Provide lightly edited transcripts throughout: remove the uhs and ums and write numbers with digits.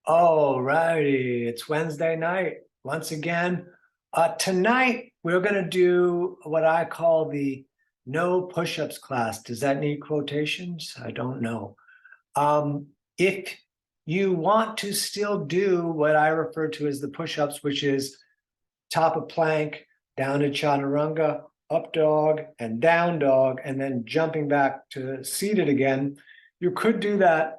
All righty, it's Wednesday night once again. Tonight we're going to do what I call the no push-ups class. Does that need quotations? I don't know. If you want to still do what I refer to as the push-ups, which is top of plank, down to chaturanga, up dog, and down dog, and then jumping back to seated again, you could do that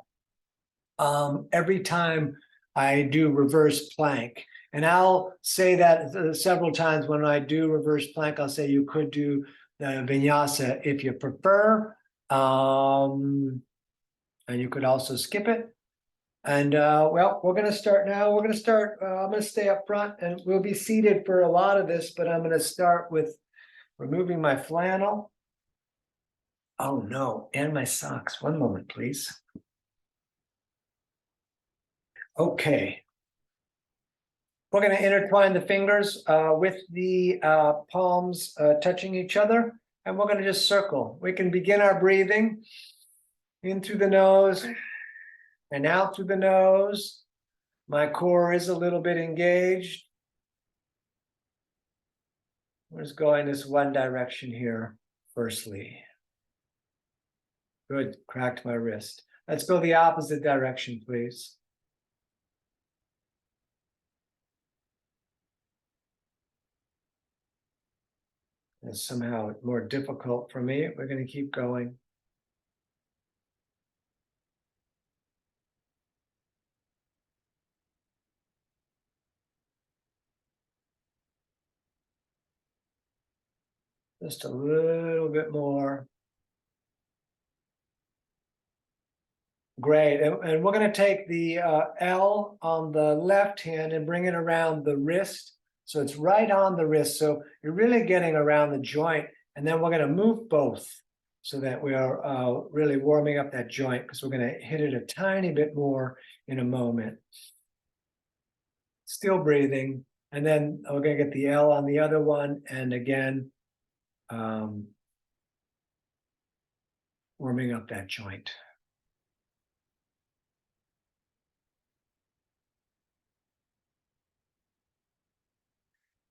every time I do reverse plank. And I'll say that several times when I do reverse plank, I'll say you could do the vinyasa if you prefer. And you could also skip it. And well, we're going to start now. We're going to start, I'm going to stay up front and we'll be seated for a lot of this, but I'm going to start with removing my flannel. Oh no, and my socks. One moment, please. Okay. We're going to intertwine the fingers with the palms touching each other, and we're going to just circle. We can begin our breathing in through the nose and out through the nose. My core is a little bit engaged. We're just going this one direction here, firstly. Good, cracked my wrist. Let's go the opposite direction, please. It's somehow more difficult for me. We're going to keep going. Just a little bit more. Great, and we're going to take the L on the left hand and bring it around the wrist. So it's right on the wrist. So you're really getting around the joint. And then we're going to move both so that we are really warming up that joint, because we're going to hit it a tiny bit more in a moment. Still breathing. And then we're going to get the L on the other one. And again, warming up that joint.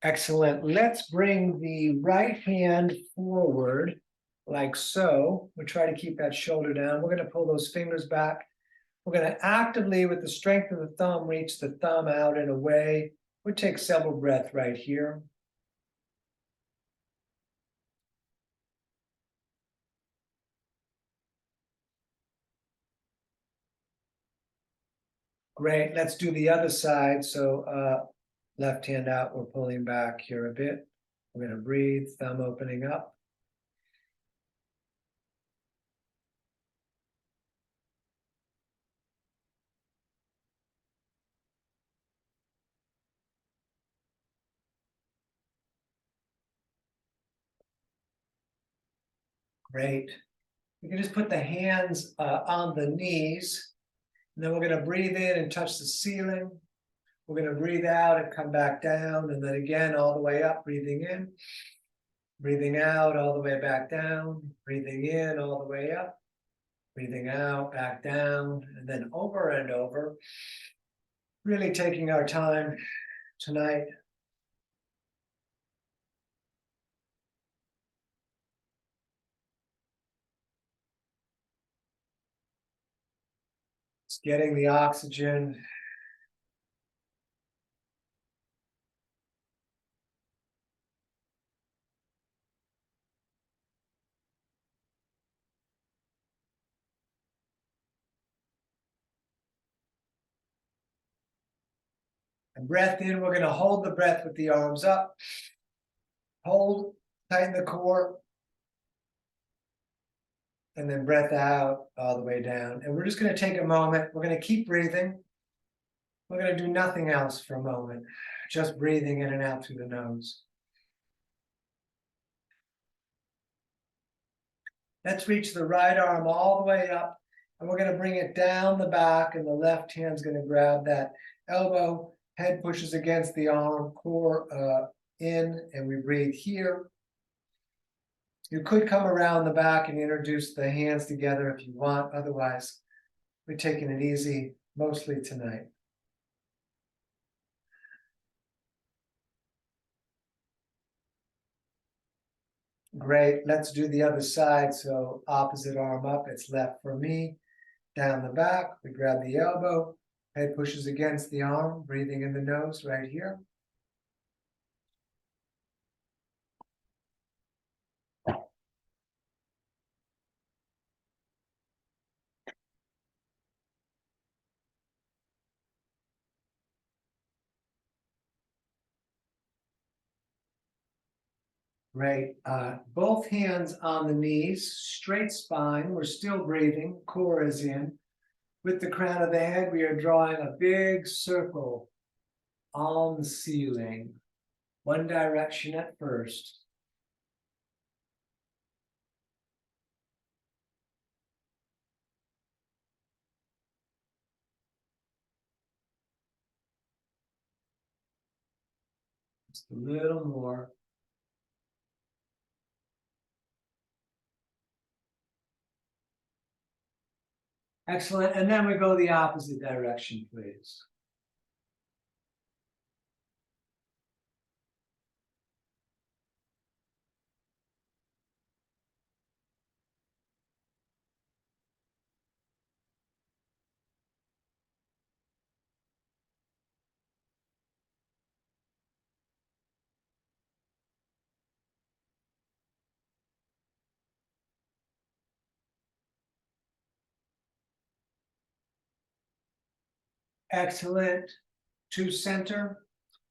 Excellent. Let's bring the right hand forward like so. We'll try to keep that shoulder down. We're going to pull those fingers back. We're going to actively, with the strength of the thumb, reach the thumb out and away. We'll take several breaths right here. Great. Let's do the other side. So left hand out, we're pulling back here a bit. We're going to breathe, thumb opening up. Great. You can just put the hands on the knees. And then we're going to breathe in and touch the ceiling. We're going to breathe out and come back down. And then again, all the way up, breathing in. Breathing out, all the way back down. Breathing in, all the way up. Breathing out, back down. And then over and over. Really taking our time tonight. Just getting the oxygen. And breath in, we're going to hold the breath with the arms up. Hold, tighten the core. And then breath out all the way down. And we're just going to take a moment. We're going to keep breathing. We're going to do nothing else for a moment. Just breathing in and out through the nose. Let's reach the right arm all the way up. And we're going to bring it down the back. And the left hand's going to grab that elbow. Head pushes against the arm, core in, and we breathe here. You could come around the back and introduce the hands together if you want. Otherwise, we're taking it easy mostly tonight. Great, let's do the other side. So opposite arm up, it's left for me. Down the back, we grab the elbow, head pushes against the arm, breathing in the nose right here. Great, both hands on the knees, straight spine, we're still breathing, core is in. With the crown of the head, we are drawing a big circle on the ceiling, one direction at first. Just a little more. Excellent, and then we go the opposite direction, please. Excellent. To center.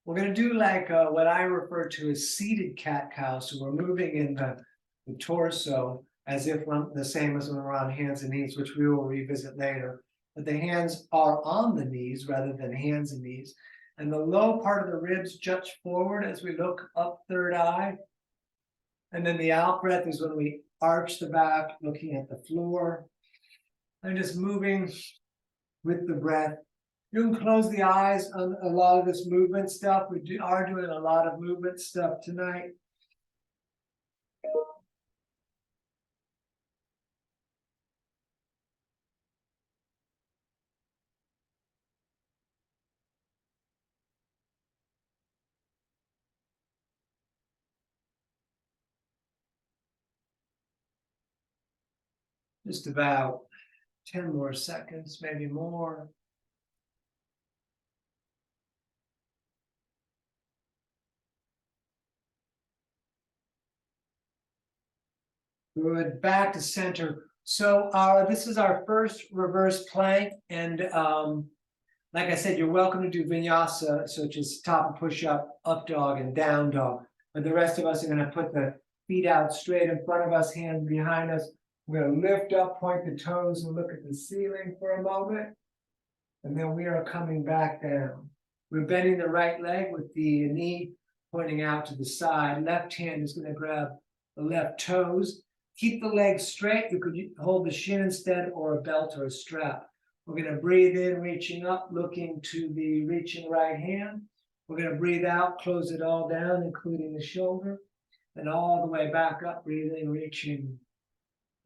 We're going to do like what I refer to as seated cat-cow. So we're moving in the torso as if we're the same as when we're on hands and knees, which we will revisit later. But the hands are on the knees rather than hands and knees. And the low part of the ribs jutts forward as we look up third eye. And then the out breath is when we arch the back, looking at the floor. And just moving with the breath. You can close the eyes on a lot of this movement stuff. We are doing a lot of movement stuff tonight. Just about 10 more seconds, maybe more. Good, back to center. So this is our first reverse plank. And like I said, you're welcome to do vinyasa, such as top and push-up, up dog, and down dog. But the rest of us are going to put the feet out straight in front of us, hands behind us. We're going to lift up, point the toes, and look at the ceiling for a moment. And then we are coming back down. We're bending the right leg with the knee pointing out to the side. Left hand is going to grab the left toes. Keep the legs straight. You could hold the shin instead, or a belt or a strap. We're going to breathe in, reaching up, looking to the reaching right hand. We're going to breathe out, close it all down, including the shoulder. And all the way back up, breathing, reaching.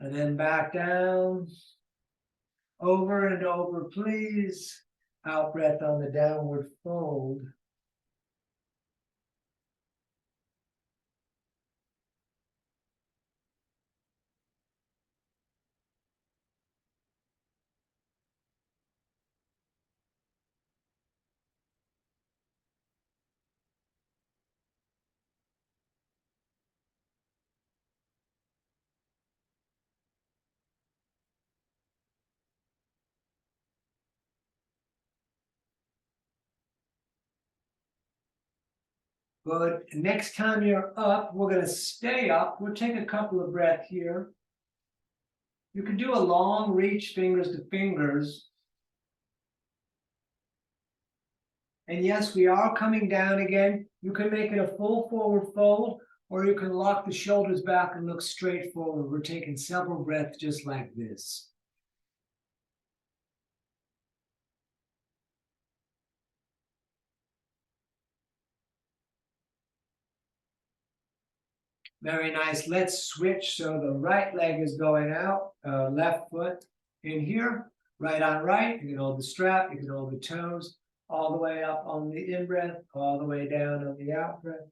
And then back down. Over and over, please. Out breath on the downward fold. Good. Next time you're up, we're going to stay up. We'll take a couple of breaths here. You can do a long reach, fingers to fingers. And yes, we are coming down again. You can make it a full forward fold, or you can lock the shoulders back and look straight forward. We're taking several breaths just like this. Very nice. Let's switch. So the right leg is going out, left foot in here, right on right. You can hold the strap, you can hold the toes, all the way up on the in breath, all the way down on the out breath.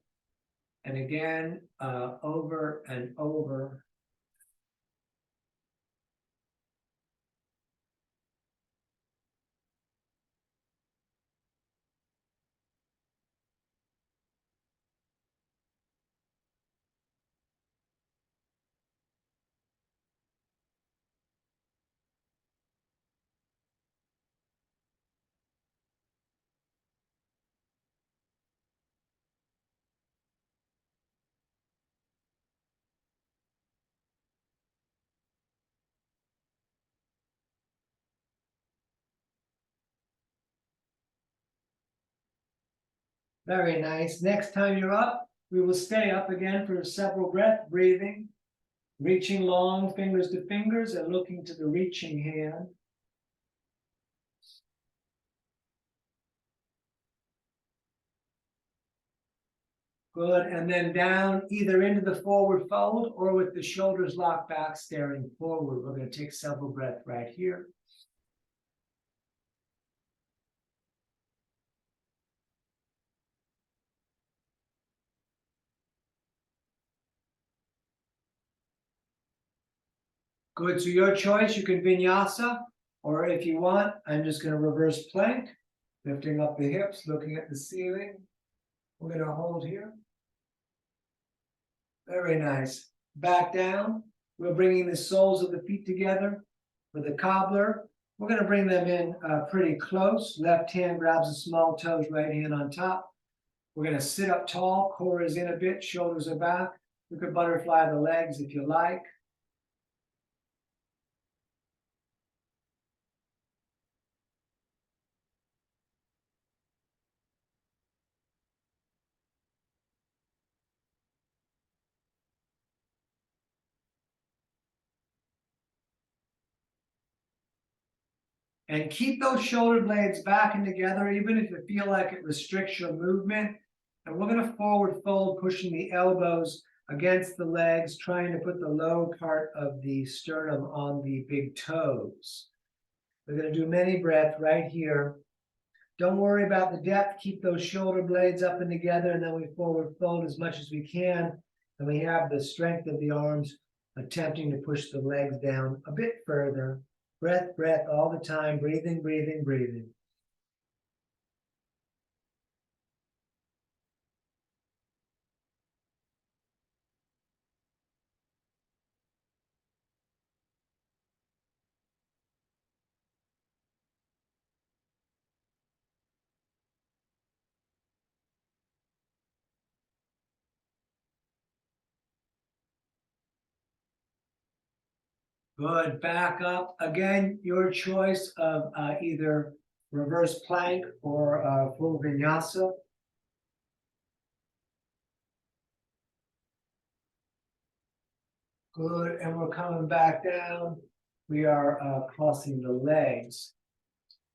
And again, over and over. Very nice. Next time you're up, we will stay up again for several breaths, breathing, reaching long fingers to fingers and looking to the reaching hand. Good, and then down either into the forward fold or with the shoulders locked back, staring forward. We're going to take several breaths right here. Good, so your choice, you can vinyasa, or if you want, I'm just going to reverse plank, lifting up the hips, looking at the ceiling. We're going to hold here. Very nice. Back down. We're bringing the soles of the feet together with a cobbler. We're going to bring them in pretty close. Left hand grabs the small toes, right hand on top. We're going to sit up tall, core is in a bit, shoulders are back. You could butterfly the legs if you like. And keep those shoulder blades back and together, even if you feel like it restricts your movement. And we're going to forward fold, pushing the elbows against the legs, trying to put the low part of the sternum on the big toes. We're going to do many breaths right here. Don't worry about the depth. Keep those shoulder blades up and together, and then we forward fold as much as we can. And we have the strength of the arms attempting to push the legs down a bit further. Breath, breath all the time, breathing, breathing, breathing. Good, back up. Again, your choice of either reverse plank or full vinyasa. Good, and we're coming back down. We are crossing the legs.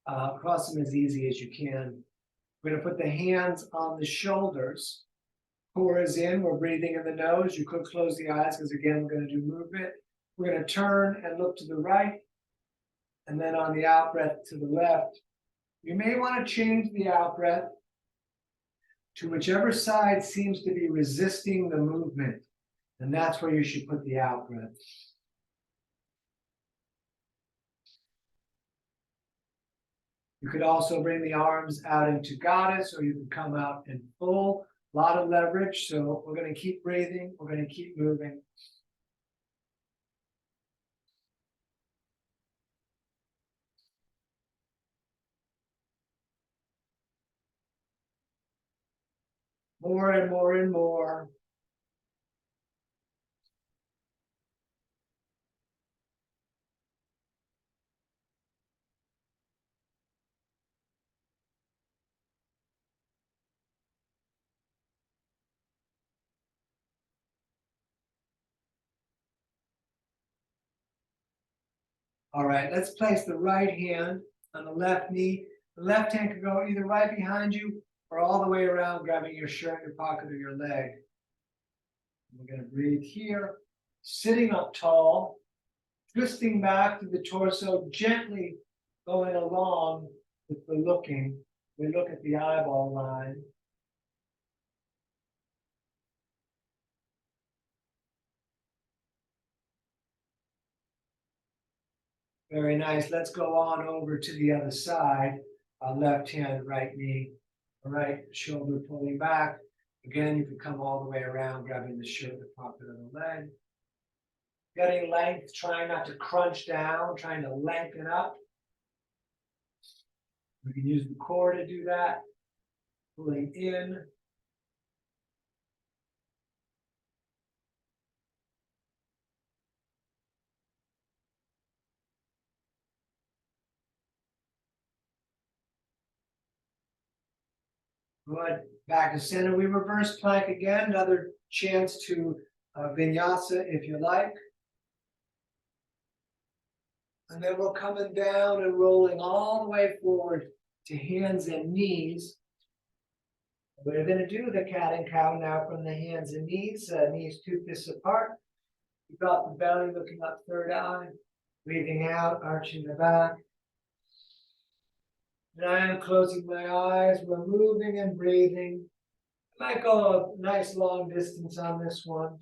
Cross them as easy as you can. We're going to put the hands on the shoulders. Core is in, we're breathing in the nose. You could close the eyes because again, we're going to do movement. We're going to turn and look to the right. And then on the out breath to the left. You may want to change the out breath to whichever side seems to be resisting the movement. And that's where you should put the out breath. You could also bring the arms out into goddess, or you can come out in full. A lot of leverage, so we're going to keep breathing. We're going to keep moving. More and more and more. All right, let's place the right hand on the left knee. The left hand can go either right behind you or all the way around, grabbing your shirt, your pocket, or your leg. We're going to breathe here, sitting up tall, twisting back to the torso, gently going along with the looking. We look at the eyeball line. Very nice. Let's go on over to the other side. Left hand, right knee, right shoulder pulling back. Again, you can come all the way around, grabbing the shirt, the pocket of the leg. Getting length, trying not to crunch down, trying to lengthen up. We can use the core to do that. Pulling in. Good. Back to center. We reverse plank again. Another chance to vinyasa if you like. And then we're coming down and rolling all the way forward to hands and knees. We're going to do the cat and cow now from the hands and knees, knees 2 fists apart. You've got the belly looking up, third eye, breathing out, arching the back. And I am closing my eyes. We're moving and breathing. I might go a nice long distance on this one.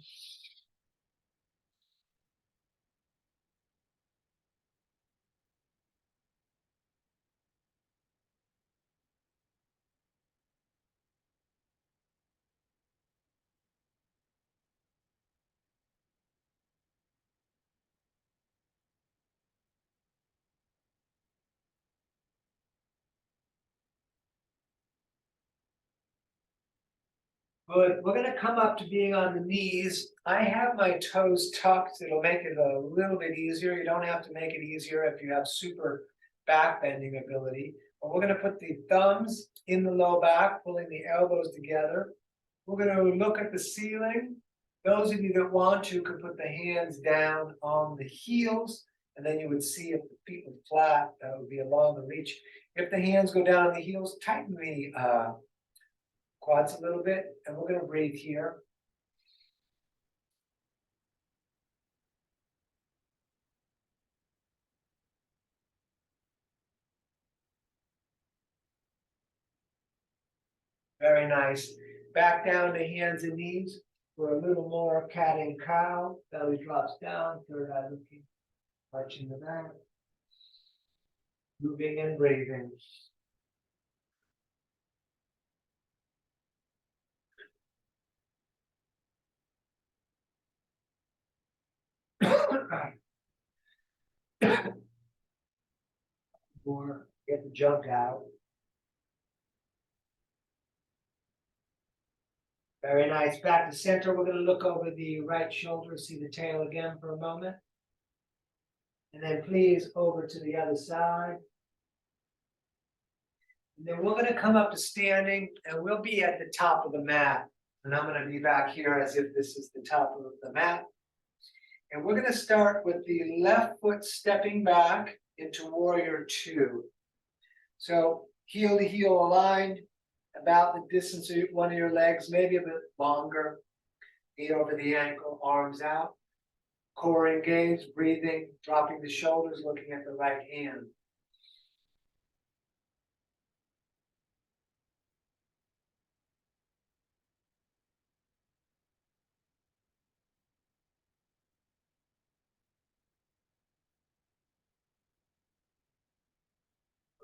Good. We're going to come up to being on the knees. I have my toes tucked. It'll make it a little bit easier. You don't have to make it easier if you have super back bending ability. But we're going to put the thumbs in the low back, pulling the elbows together. We're going to look at the ceiling. Those of you that want to can put the hands down on the heels, and then you would see if the feet were flat, that would be along the reach. If the hands go down on the heels, tighten the quads a little bit, and we're going to breathe here. Very nice. Back down to hands and knees for a little more cat and cow. Belly drops down, third eye looking, arching the back. Moving and breathing. Or get the junk out. Very nice. Back to center. We're going to look over the right shoulder, see the tail again for a moment. And then please over to the other side. And then we're going to come up to standing, and we'll be at the top of the mat. And I'm going to be back here as if this is the top of the mat. And we're going to start with the left foot stepping back into warrior 2. So heel to heel aligned, about the distance of one of your legs, maybe a bit longer. Knee over the ankle, arms out. Core engaged, breathing, dropping the shoulders, looking at the right hand.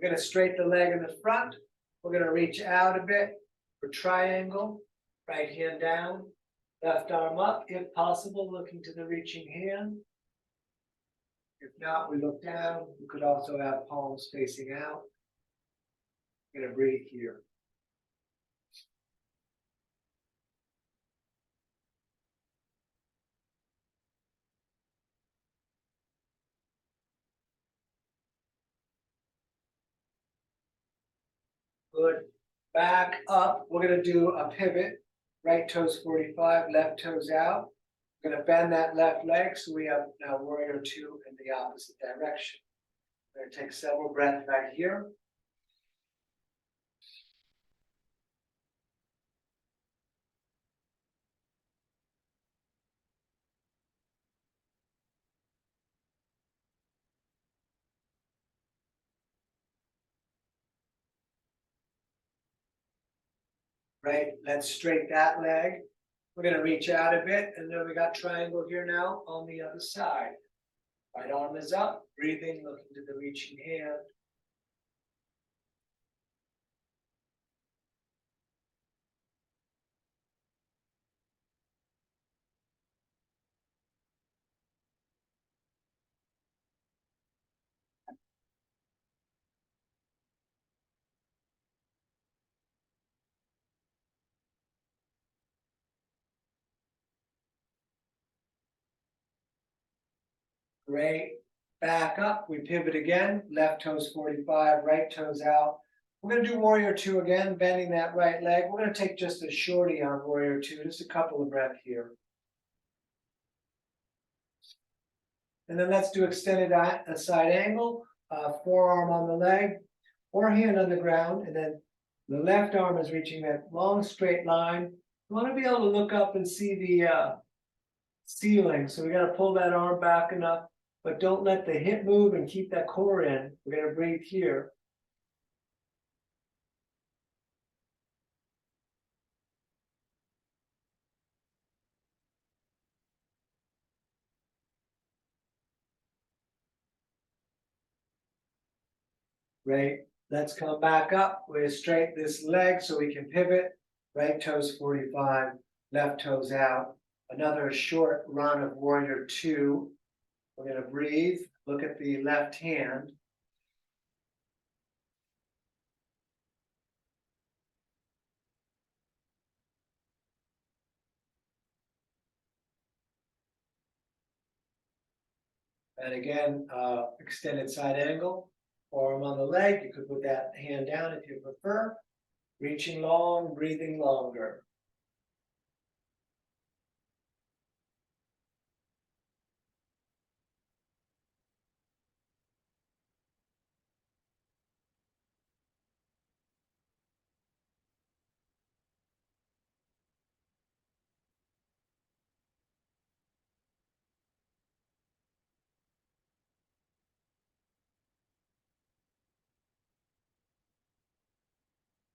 We're going to straighten the leg in the front. We're going to reach out a bit for triangle. Right hand down, left arm up, if possible, looking to the reaching hand. If not, we look down. We could also have palms facing out. We're going to breathe here. Good. Back up. We're going to do a pivot. Right toes 45, left toes out. We're going to bend that left leg so we have now warrior 2 in the opposite direction. We're going to take several breaths right here. Right, let's straighten that leg. We're going to reach out a bit, and then we got triangle here now on the other side. Right arm is up, breathing, looking to the reaching hand. Great. Back up, we pivot again, left toes 45, right toes out. We're gonna do warrior two again, bending that right leg. We're gonna take just a shorty on warrior two, just a couple of breaths here. And then let's do extended side angle, forearm on the leg or hand on the ground. And then the left arm is reaching that long straight line. You wanna be able to look up and see the ceiling. So we gotta pull that arm back enough, but don't let the hip move and keep that core in. We're gonna breathe here. Great. Let's come back up. We straighten this leg so we can pivot. Right toes 45, left toes out. Another short run of warrior two. We're gonna breathe, look at the left hand. And again, extended side angle, arm on the leg. You could put that hand down if you prefer. Reaching long, breathing longer.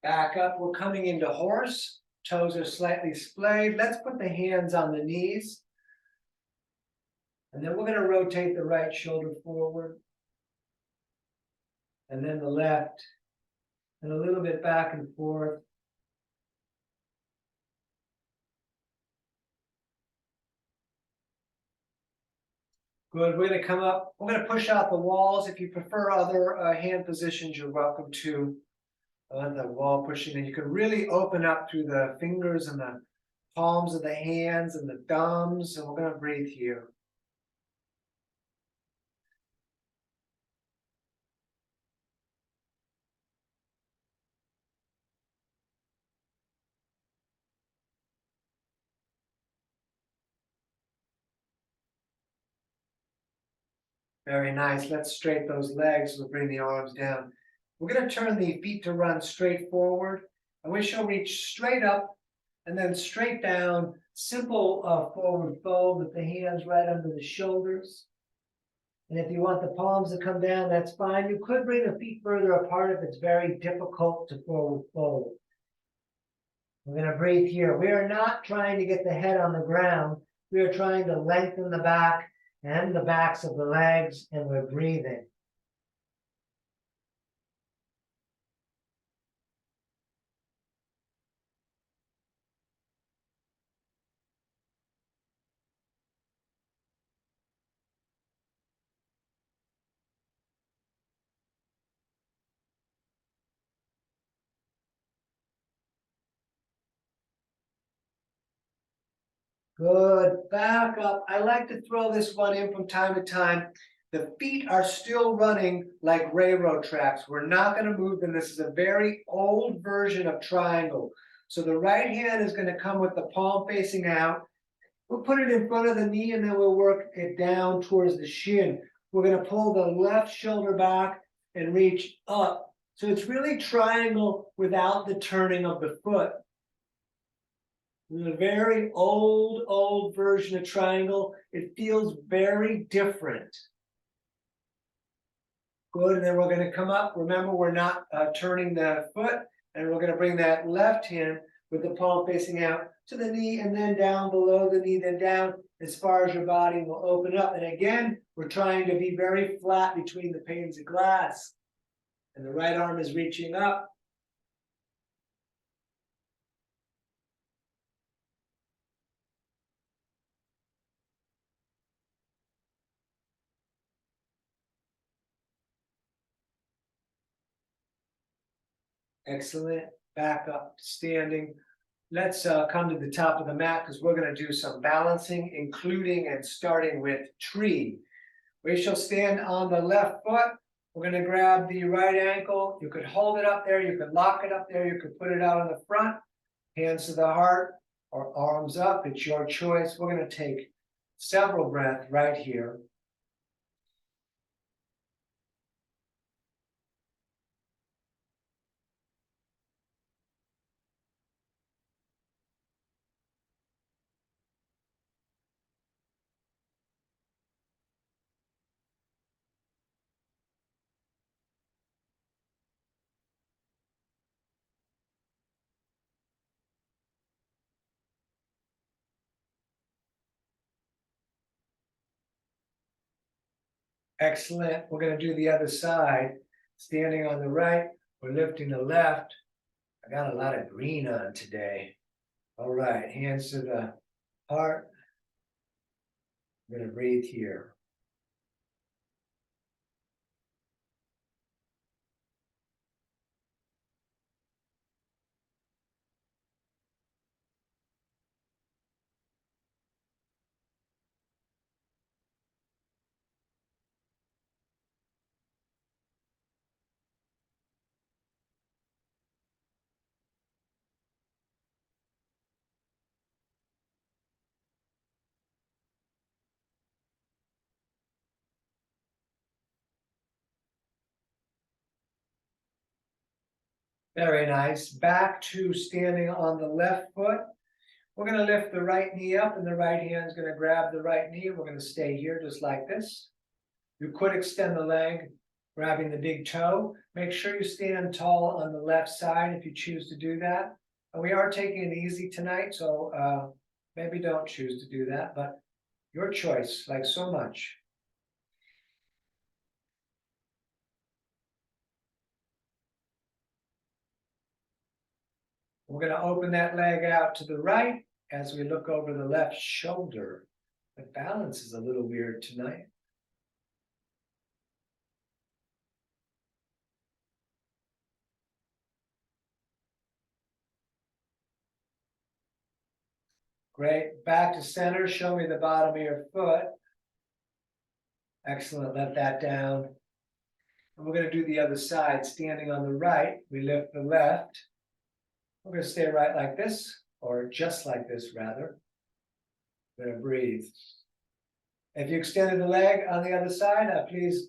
Back up, we're coming into horse. Toes are slightly splayed. Let's put the hands on the knees. And then we're gonna rotate the right shoulder forward. And then the left. And a little bit back and forth. Good, we're gonna come up, we're gonna push out the walls. If you prefer other hand positions, you're welcome to. The wall pushing, and you can really open up through the fingers and the palms of the hands and the thumbs, and we're gonna breathe here. Very nice. Let's straighten those legs. We'll bring the arms down. We're gonna turn the feet to run straight forward, and we shall reach straight up and then straight down. Simple forward fold with the hands right under the shoulders. And if you want the palms to come down, that's fine. You could bring the feet further apart if it's very difficult to forward fold. We're going to breathe here. We are not trying to get the head on the ground. We are trying to lengthen the back and the backs of the legs, and we're breathing. Good. Back up. I like to throw this one in from time to time. The feet are still running like railroad tracks. We're not going to move them. This is a very old version of triangle. So the right hand is going to come with the palm facing out. We'll put it in front of the knee, and then we'll work it down towards the shin. We're going to pull the left shoulder back and reach up. So it's really triangle without the turning of the foot. It's a very old version of triangle. It feels very different. Good, and then we're going to come up. Remember, we're not turning the foot, and we're going to bring that left hand with the palm facing out to the knee and then down below the knee, then down as far as your body will open up. And again, we're trying to be very flat between the panes of glass. And the right arm is reaching up. Excellent. Back up, standing. Let's come to the top of the mat because we're going to do some balancing, including and starting with tree. We shall stand on the left foot. We're going to grab the right ankle. You could hold it up there. You could lock it up there. You could put it out on the front. Hands to the heart or arms up. It's your choice. We're going to take several breaths right here. Excellent. We're going to do the other side. Standing on the right, we're lifting the left. I got a lot of green on today. All right, hands to the heart. I'm going to breathe here. Very nice. Back to standing on the left foot. We're going to lift the right knee up and the right hand is going to grab the right knee. We're going to stay here just like this. You could extend the leg, grabbing the big toe. Make sure you stand tall on the left side if you choose to do that. And we are taking it easy tonight, so maybe don't choose to do that, but your choice, like so much. We're going to open that leg out to the right as we look over the left shoulder. The balance is a little weird tonight. Great. Back to center. Show me the bottom of your foot. Excellent. Let that down. And we're going to do the other side. Standing on the right, we lift the left. We're going to stay right like this, or just like this, rather. We're going to breathe. If you extended the leg on the other side, please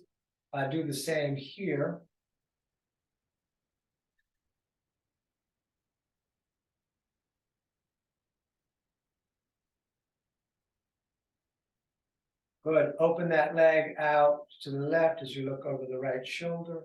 do the same here. Good. Open that leg out to the left as you look over the right shoulder.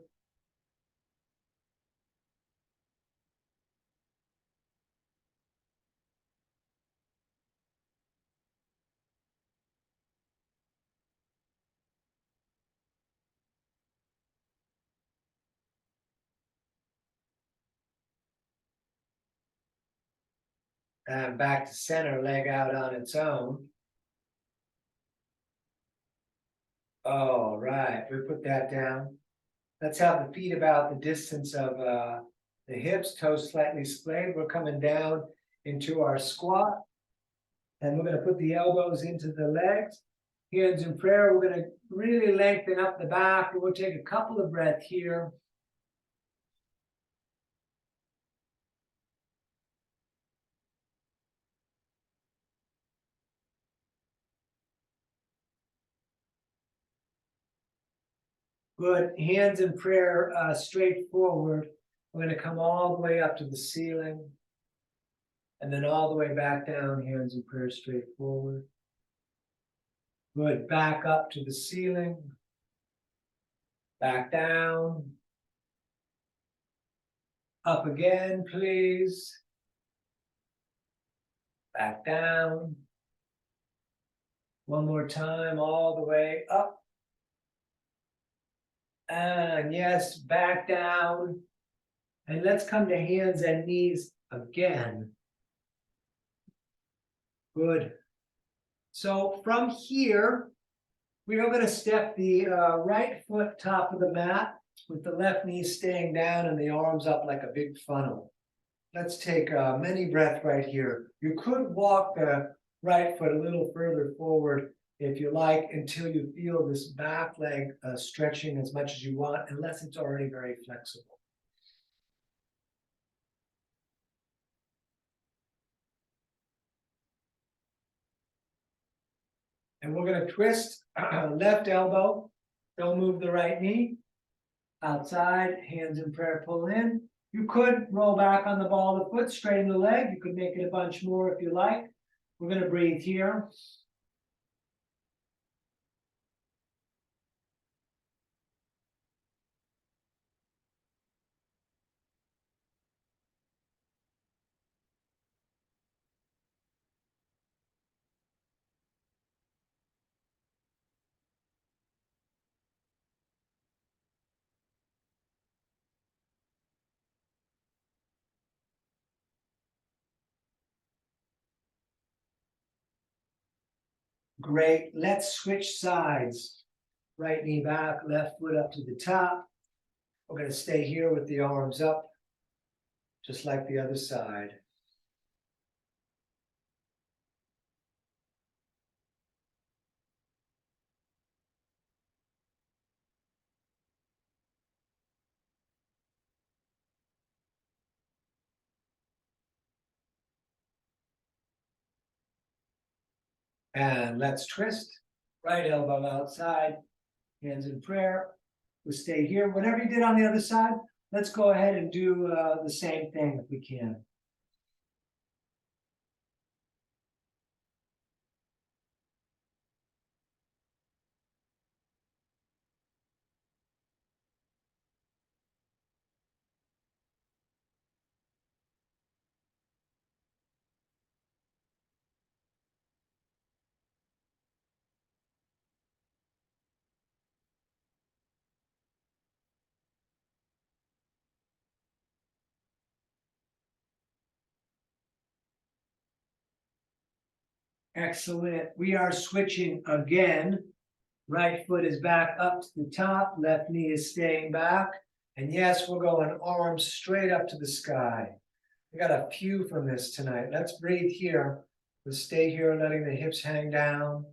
And back to center, leg out on its own. All right, we put that down. Let's have the feet about the distance of the hips, toes slightly splayed. We're coming down into our squat. And we're going to put the elbows into the legs. Hands in prayer. We're going to really lengthen up the back. We'll take a couple of breaths here. Good. Hands in prayer, straight forward. We're going to come all the way up to the ceiling. And then all the way back down, hands in prayer, straight forward. Good. Back up to the ceiling. Back down. Up again, please. back down. One more time, all the way up. And yes, back down. And let's come to hands and knees again. Good. So from here, we are going to step the right foot top of the mat with the left knee staying down and the arms up like a big funnel. Let's take a mini breath right here. You could walk the right foot a little further forward if you like until you feel this back leg stretching as much as you want, unless it's already very flexible. And we're going to twist left elbow. Don't move the right knee. Outside, hands in prayer, pull in. You could roll back on the ball of the foot, straighten the leg. You could make it a bunch more if you like. We're going to breathe here. Great. Let's switch sides. Right knee back, left foot up to the top. We're going to stay here with the arms up, just like the other side. And let's twist. Right elbow outside, hands in prayer. We'll stay here. Whatever you did on the other side, let's go ahead and do the same thing if we can. Excellent. We are switching again. Right foot is back up to the top, left knee is staying back. And yes, we're going arms straight up to the sky. We got a few from this tonight. Let's breathe here. We'll stay here, letting the hips hang down.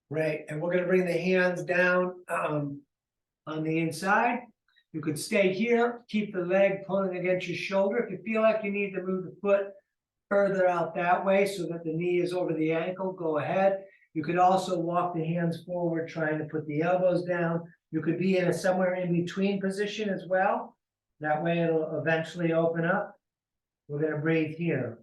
Right, and we're gonna bring the hands down on the inside. You could stay here, keep the leg pulling against your shoulder. If you feel like you need to move the foot further out that way so that the knee is over the ankle, go ahead. You could also walk the hands forward, trying to put the elbows down. You could be in a somewhere in between position as well. That way it'll eventually open up. We're gonna breathe here.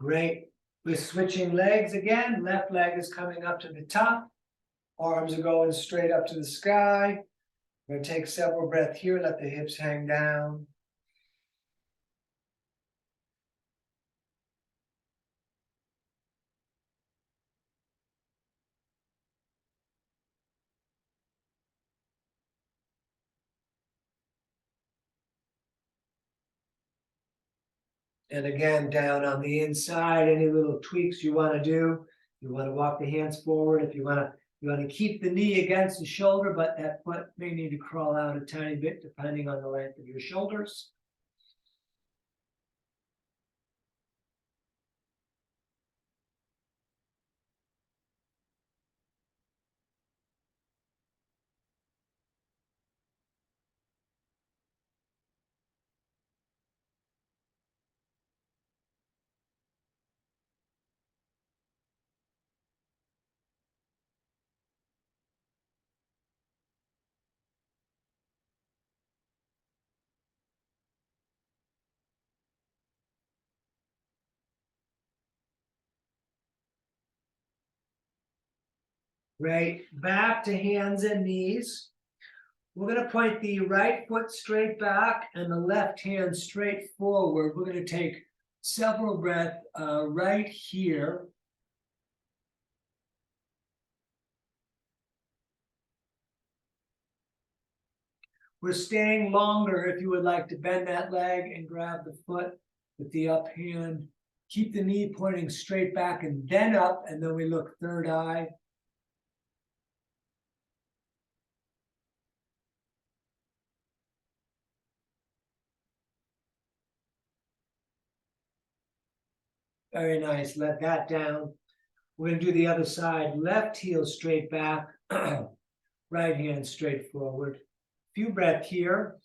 Great. We're switching legs again. Left leg is coming up to the top. Arms are going straight up to the sky. We're gonna take several breaths here, let the hips hang down. And again, down on the inside, any little tweaks you want to do. You want to walk the hands forward. If you want to You want to keep the knee against the shoulder, but that foot may need to crawl out a tiny bit depending on the length of your shoulders. Right, back to hands and knees. We're going to point the right foot straight back and the left hand straight forward. We're going to take several breaths right here. We're staying longer if you would like to bend that leg and grab the foot with the up hand. Keep the knee pointing straight back and then up, and then we look third eye. Very nice, let that down. We're gonna do the other side, left heel straight back, right hand straight forward. Few breaths here.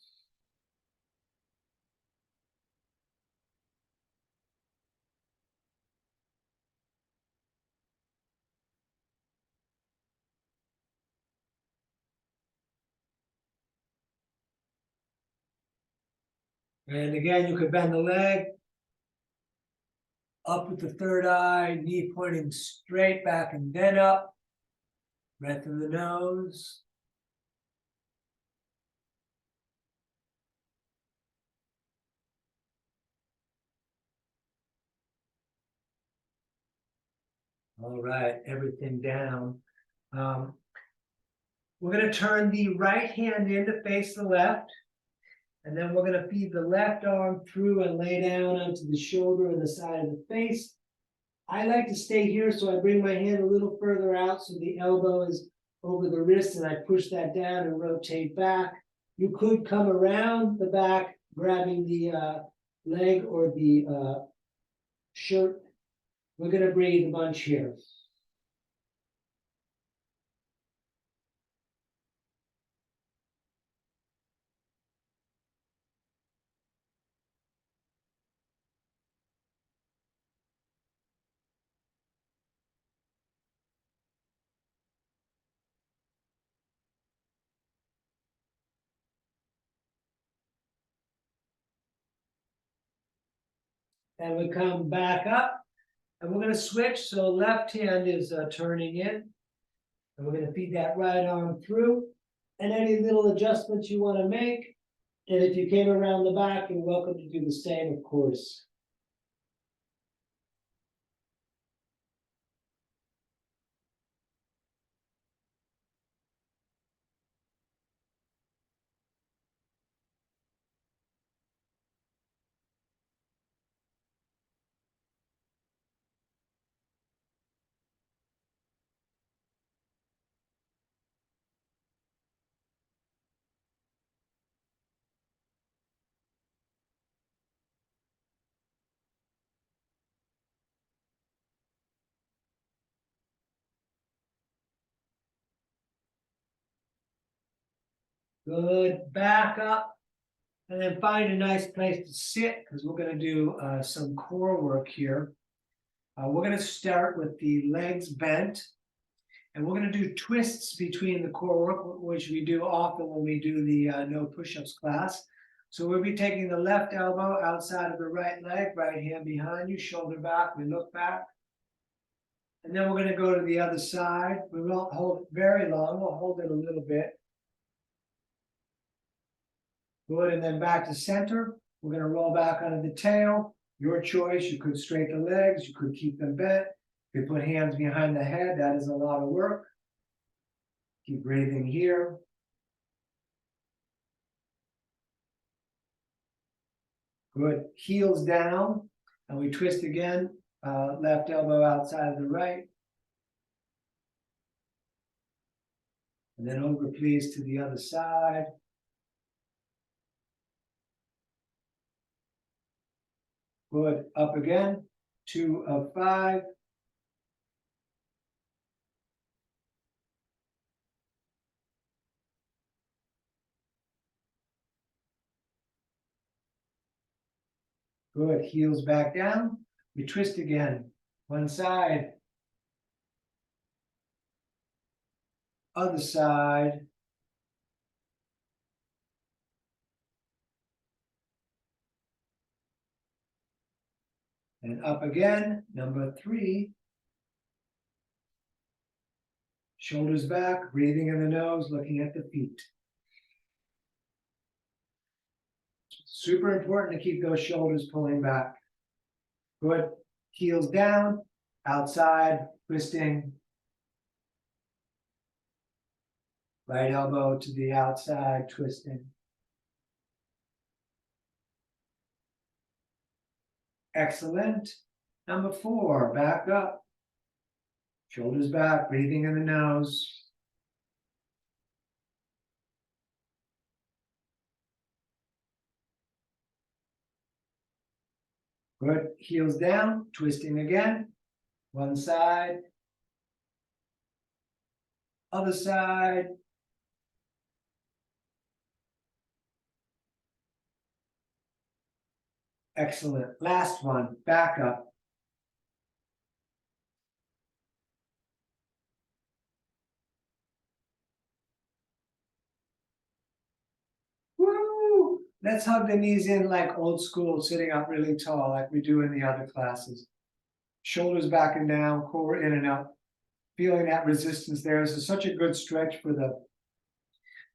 And again, you could bend the leg, up with the third eye, knee pointing straight back and then up. Breath in the nose. All right, everything down. We're going to turn the right hand in to face the left. And then we're going to feed the left arm through and lay down onto the shoulder and the side of the face. I like to stay here, so I bring my hand a little further out so the elbow is over the wrist, and I push that down and rotate back. You could come around the back, grabbing the leg or the shirt. We're going to breathe a bunch here. And we come back up, and we're going to switch. So left hand is turning in, and we're going to feed that right arm through. And any little adjustments you want to make. And if you came around the back, you're welcome to do the same, of course. Good, back up, and then find a nice place to sit, because we're going to do some core work here. We're going to start with the legs bent, and we're going to do twists between the core work, which we do often when we do the no push-ups class. So we'll be taking the left elbow outside of the right leg, right hand behind you, shoulder back, we look back. And then we're going to go to the other side. We won't hold it very long, we'll hold it a little bit. Good, and then back to center. We're going to roll back onto the tail. Your choice. You could straighten the legs. You could keep them bent. You could put hands behind the head. That is a lot of work. Keep breathing here. Good. Heels down. And we twist again. Left elbow outside of the right. And then over, please, to the other side. Good, up again, 2 of 5. Good, heels back down. We twist again, one side, other side. And up again, number 3. Shoulders back, breathing in the nose, looking at the feet. Super important to keep those shoulders pulling back. Good. Heels down, outside, twisting. Right elbow to the outside, twisting. Excellent. Number 4, back up. Shoulders back, breathing in the nose. Good. Heels down, twisting again. One side, other side. Excellent. Last one, back up. Woo! Let's hug the knees in like old school, sitting up really tall like we do in the other classes. Shoulders back and down, core in and out. Feeling that resistance there. This is such a good stretch for the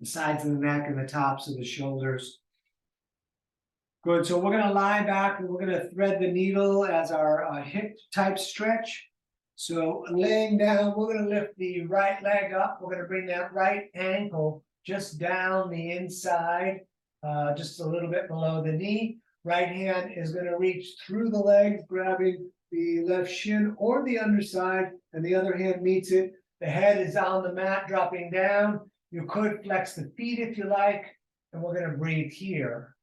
sides of the neck and the tops of the shoulders. Good, so we're gonna lie back and we're gonna thread the needle as our hip type stretch. So laying down, we're gonna lift the right leg up. We're gonna bring that right ankle just down the inside, just a little bit below the knee. Right hand is gonna reach through the leg, grabbing the left shin or the underside, and the other hand meets it. The head is on the mat, dropping down. You could flex the feet if you like, and we're gonna breathe here.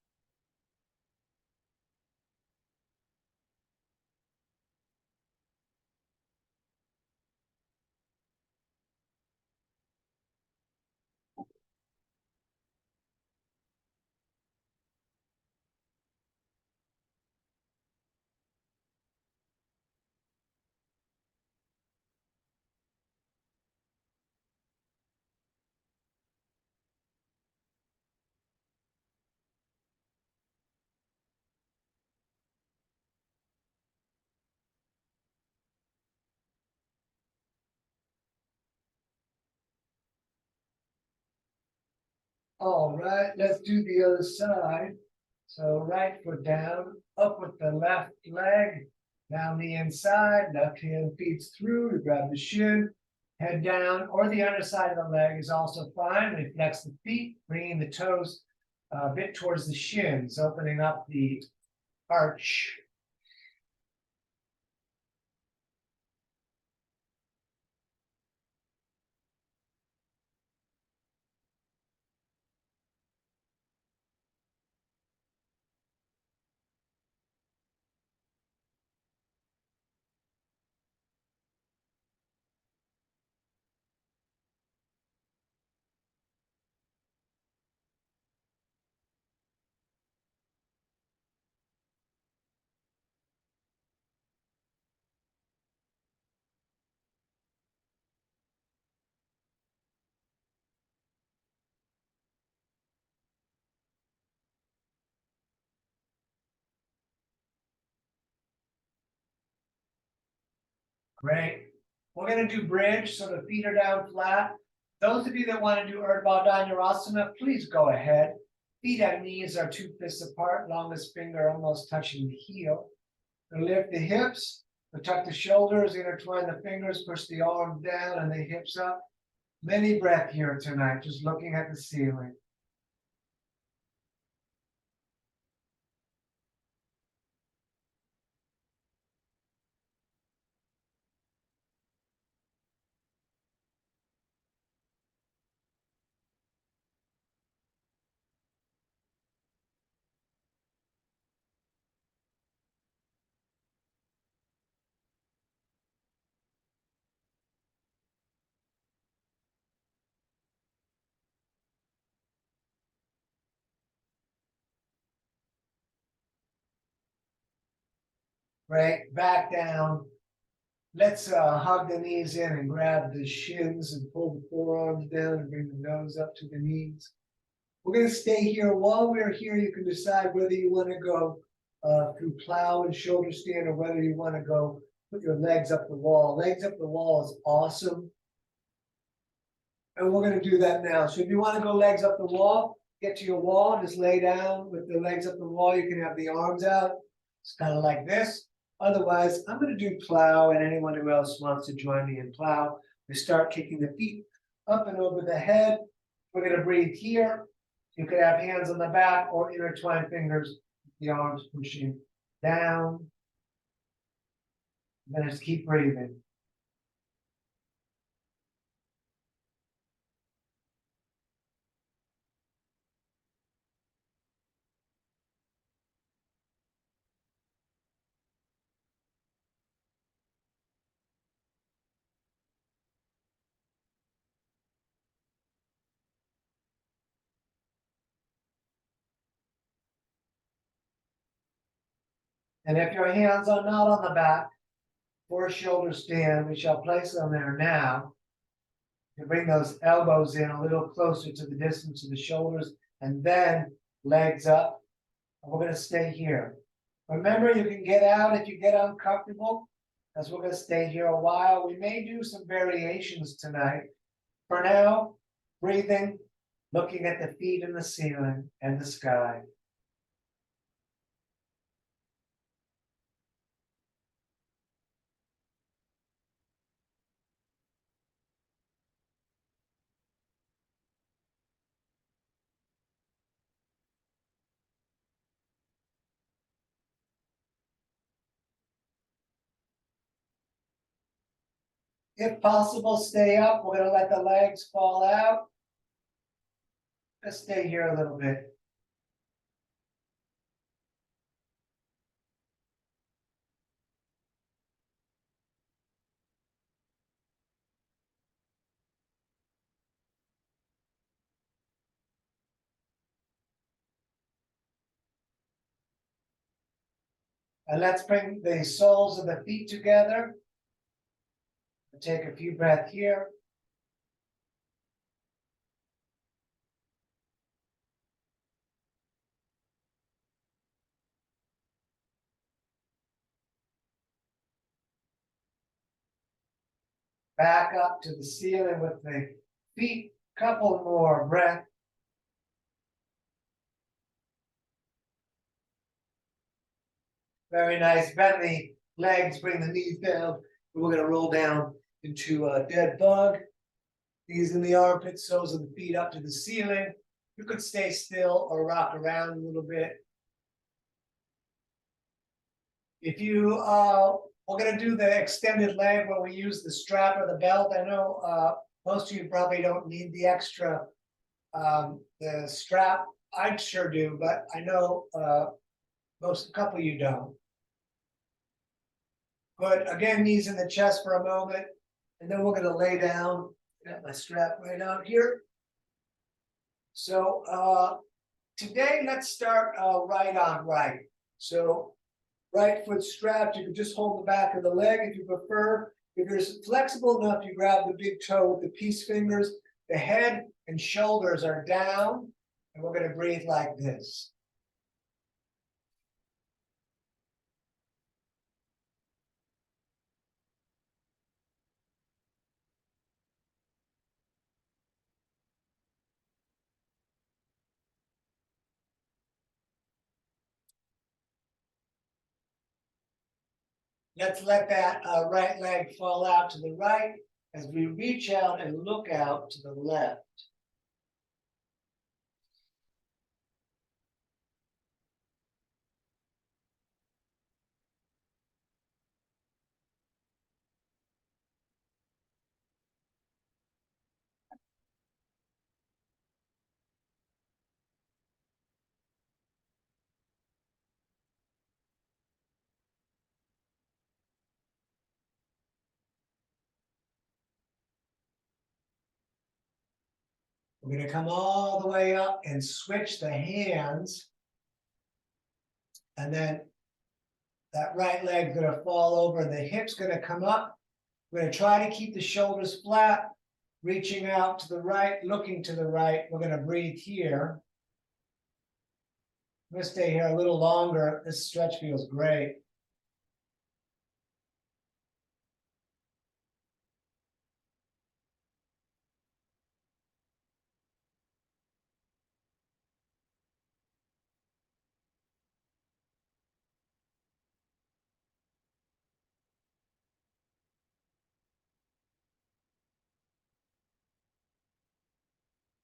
All right, let's do the other side. So right foot down, up with the left leg, down the inside, left hand feeds through, you grab the shin, head down, or the underside of the leg is also fine. We flex the feet, bringing the toes a bit towards the shins, opening up the arch. Great. We're going to do bridge, so the feet are down flat. Those of you that want to do Urdhva Dhanurasana, please go ahead. Feet and knees are 2 fists apart, longest finger almost touching the heel. And lift the hips, tuck the shoulders, intertwine the fingers, push the arms down and the hips up. Many breath here tonight, just looking at the ceiling. right, back down. Let's hug the knees in and grab the shins and pull the forearms down and bring the nose up to the knees. We're gonna stay here. While we're here, you can decide whether you wanna go through plow and shoulder stand, or whether you wanna go put your legs up the wall. Legs up the wall is awesome. And we're gonna do that now. So if you wanna go legs up the wall, get to your wall, just lay down with the legs up the wall. You can have the arms out. It's kind of like this. Otherwise, I'm gonna do plow, and anyone who else wants to join me in plow, we start kicking the feet up and over the head. We're gonna breathe here. You could have hands on the back or intertwine fingers, the arms pushing down. Then just keep breathing. And if your hands are not on the back for a shoulder stand, we shall place them there now. You bring those elbows in a little closer to the distance of the shoulders, and then legs up. And we're gonna stay here. Remember, you can get out if you get uncomfortable, because we're gonna stay here a while. We may do some variations tonight. For now, breathing, looking at the feet and the ceiling and the sky. If possible, stay up. We're gonna let the legs fall out. Just stay here a little bit. And let's bring the soles of the feet together. Take a few breaths here. Back up to the ceiling with the feet. Couple more breaths. Very nice. Bend the legs, bring the knees down. We're going to roll down into a dead bug. Knees in the armpits, soles of the feet up to the ceiling. You could stay still or rock around a little bit. If you, we're going to do the extended leg where we use the strap or the belt. I know most of you probably don't need the extra, the strap. I sure do, but I know a couple of you don't. Good. Again, knees in the chest for a moment, and then we're going to lay down. Got my strap right out here. So today, let's start right on right. So right foot strapped. You can just hold the back of the leg if you prefer. If you're flexible enough, you grab the big toe with the peace fingers. The head and shoulders are down, and we're going to breathe like this. Let's let that right leg fall out to the right as we reach out and look out to the left. We're going to come all the way up and switch the hands. And then That right leg's gonna fall over, the hip's gonna come up. We're gonna try to keep the shoulders flat, reaching out to the right, looking to the right. We're gonna breathe here. I'm gonna stay here a little longer. This stretch feels great.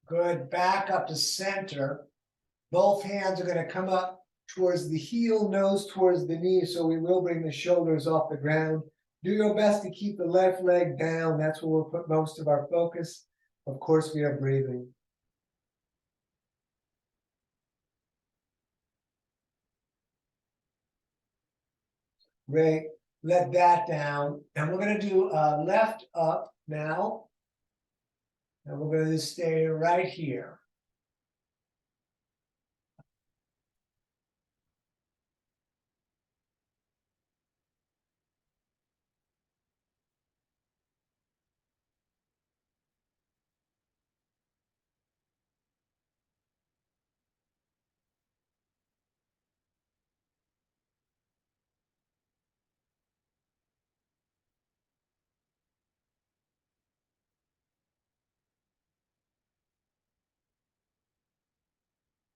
Good, back up to center. Both hands are gonna come up towards the heel, nose towards the knee, so we will bring the shoulders off the ground. Do your best to keep the left leg down. That's where we'll put most of our focus. Of course, we are breathing. Great, let that down. And we're gonna do left up now. And we're gonna stay right here.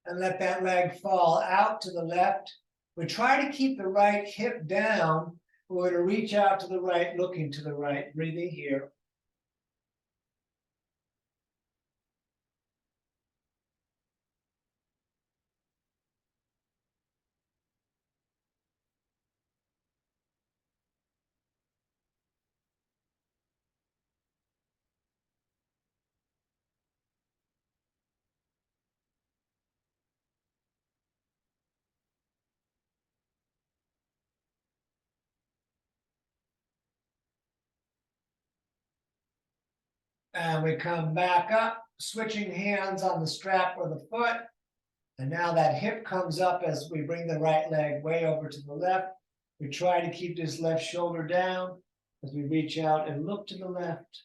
And let that leg fall out to the left. We try to keep the right hip down. We're going to reach out to the right, looking to the right, breathing here. And we come back up, switching hands on the strap or the foot. And now that hip comes up as we bring the right leg way over to the left. We try to keep this left shoulder down as we reach out and look to the left.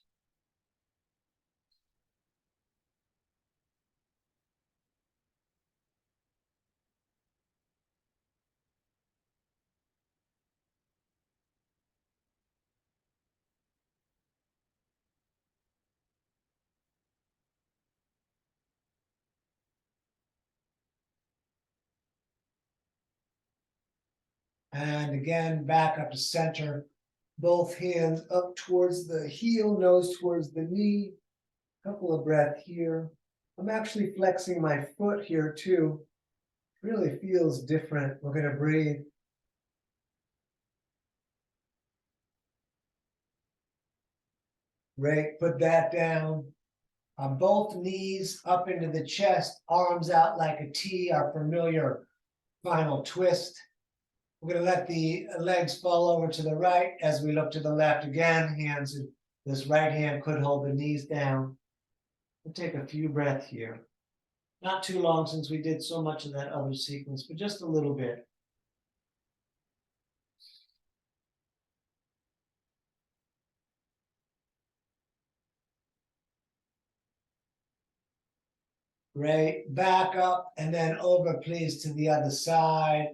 And again, back up to center. Both hands up towards the heel, nose towards the knee. Couple of breaths here. I'm actually flexing my foot here too. Really feels different. We're gonna breathe. Great, put that down. On both knees, up into the chest, arms out like a T, our familiar final twist. We're gonna let the legs fall over to the right as we look to the left again. Hands, this right hand could hold the knees down. We'll take a few breaths here. Not too long since we did so much of that other sequence, but just a little bit. Great, back up and then over, please, to the other side.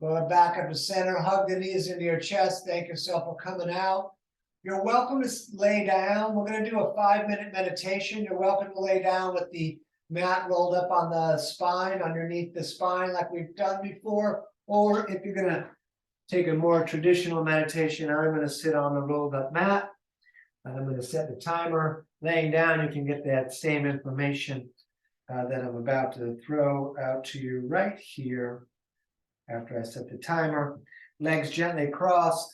Going back up to center, hug the knees into your chest. Thank yourself for coming out. You're welcome to lay down. We're going to do a 5-minute meditation. You're welcome to lay down with the mat rolled up on the spine, underneath the spine, like we've done before. Or if you're going to take a more traditional meditation, I'm going to sit on the rolled up mat. And I'm going to set the timer. Laying down, you can get that same information that I'm about to throw out to you right here. After I set the timer, legs gently crossed,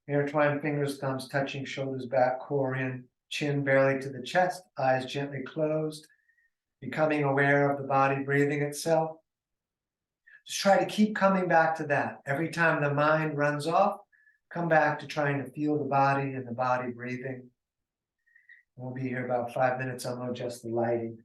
intertwined fingers, thumbs touching, shoulders back, core in, chin barely to the chest, eyes gently closed, becoming aware of the body breathing itself. Just try to keep coming back to that. Every time the mind runs off, come back to trying to feel the body and the body breathing. We'll be here about 5 minutes. I'm going to adjust the lighting.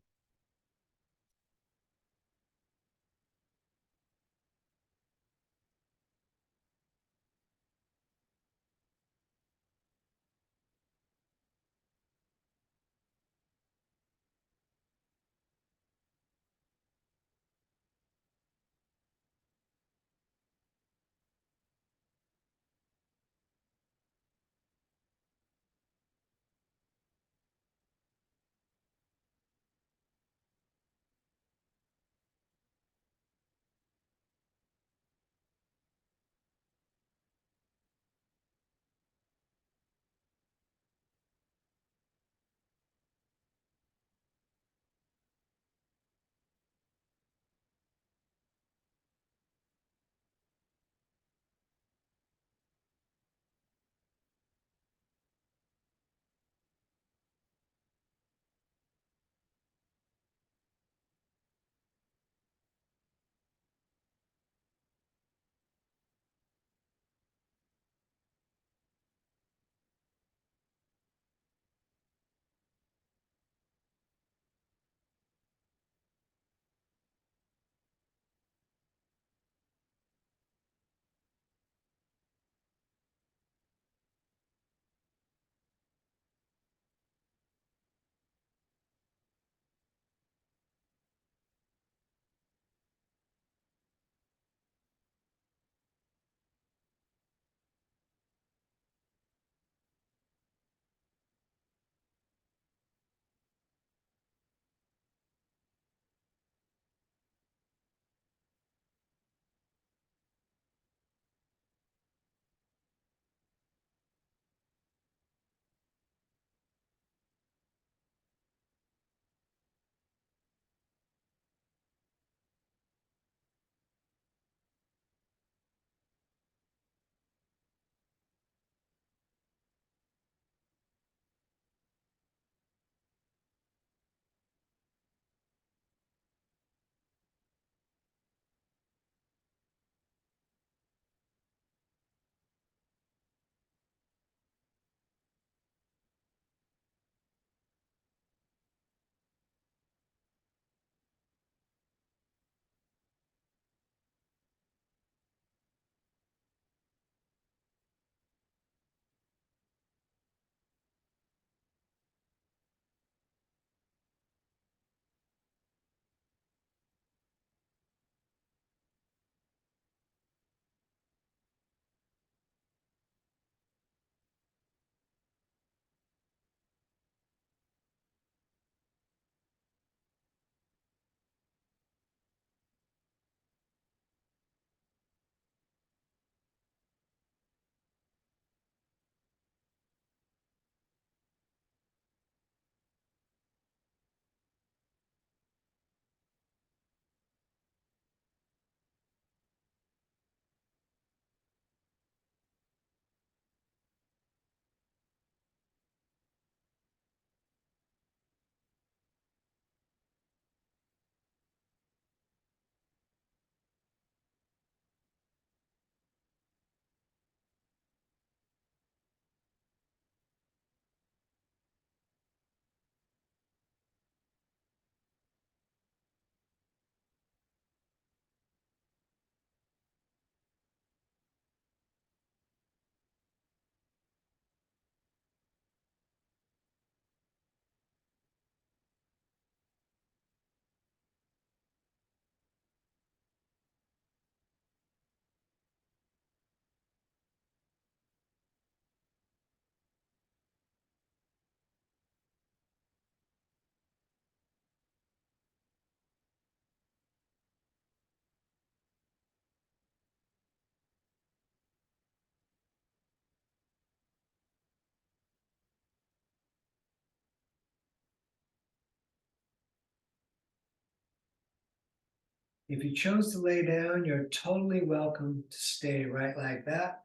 If you chose to lay down, you're totally welcome to stay right like that.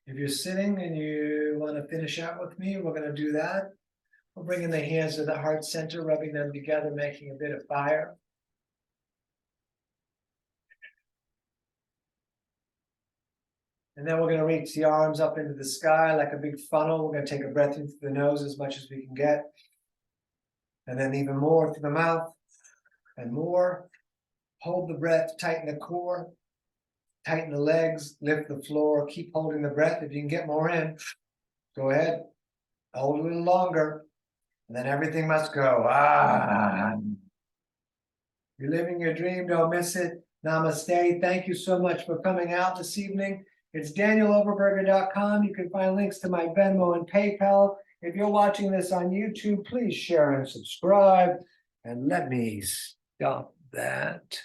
If you're sitting and you want to finish out with me, we're going to do that. We're bringing the hands to the heart center, rubbing them together, making a bit of fire. And then we're gonna reach the arms up into the sky like a big funnel. We're gonna take a breath in through the nose as much as we can get. And then even more through the mouth and more. Hold the breath, tighten the core, tighten the legs, lift the floor, keep holding the breath. If you can get more in, go ahead. Hold a little longer, and then everything must go. You're living your dream, don't miss it. Namaste. Thank you so much for coming out this evening. It's danieloverberger.com. You can find links to my Venmo and PayPal. If you're watching this on YouTube, please share and subscribe. And let me stop that.